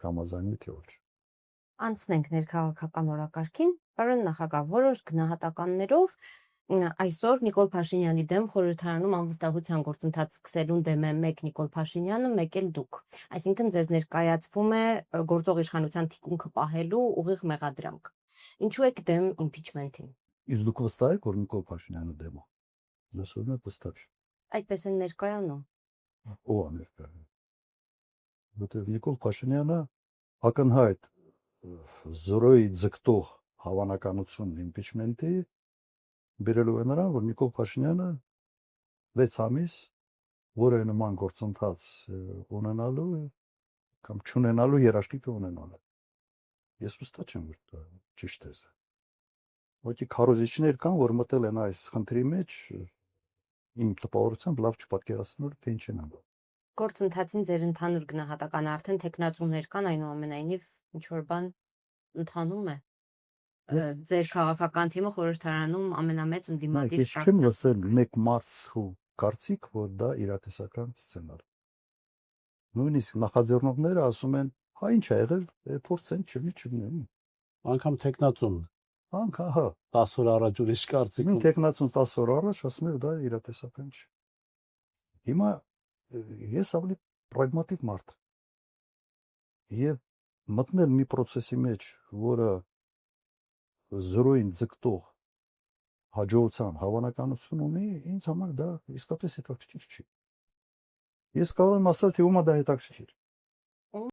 համաձայնվի, թե ոչ։ Անցնենք ներքաղաքական օրակարգին, պարոն նախագահ, որոշ գնահատականներով այսօր Նիկոլ Փաշինյանի դեմ խորհրդարանում անվստահության գործընթաց սկսելուն դեմ է մեկ Նիկոլ Փաշինյանը, մեկ էլ դուք։ Այսինքն ձեզ ներկայացվում է գործող իշխանության թիկունքը պահելու ուղիղ մեղադրանք։ Ինչու եք դեմ իմպիչմենթին։ Իսկ դուք վստահ եք, որ Նիկոլ Փաշինյանը դեմ է։ Ես որ եմ վստահ։ Այդպես են ներկայանում։ Ո՞վ է ներկայանում։ Որտեղ Նիկոլ Փաշինյանը ակնհայտ զորոյի ձգտող հավանականություն իմպիչմենթի բերելու է նրան, որ Նիկոլ Փաշինյանը 6 ամիս որևէ նման գործընթաց ունենալու կամ չունենալու երաշխիք ունենալու։ Ես վստահ չեմ, որ դա ճիշտ է։ Ոչի քարոզիչներ կան, որ մտել են այս խնդրի մեջ, իմ տպավորությամբ լավ չպատկերացնող թե ինչ են անում։ Գործընթացին ձեր ընդհանուր գնահատականը արդեն տեխնացուներ կան, այնուամենայնիվ ինչ որ բան ընթանում է։ Ձեր քաղաքական թիմը խորհրդարանում ամենամեծ ընդդիմադիր Ես չեմ լսել մեկ մարդու կարծիք, որ դա իրատեսական սցենար։ Նույնիսկ նախաձեռնողները ասում են, հա ինչ ա եղել, փորձենք չլինի։ Անկամ տեխնացուն Անկա, հա, 10 օր առաջ ուրիշ կարծիք մի տեխնացուն 10 օր առաջ ասում էր դա իրատեսական չէ։ Հիմա ես ավելի պրագմատիկ մարդ եւ մտնել մի process-ի մեջ, որը զրոյին ձգտող հաջողության հավանականություն ունի, ինձ համար դա իսկապես հետաքրքիր չի։ Ես կարող եմ ասել, թե ումա դա հետաքրքիր։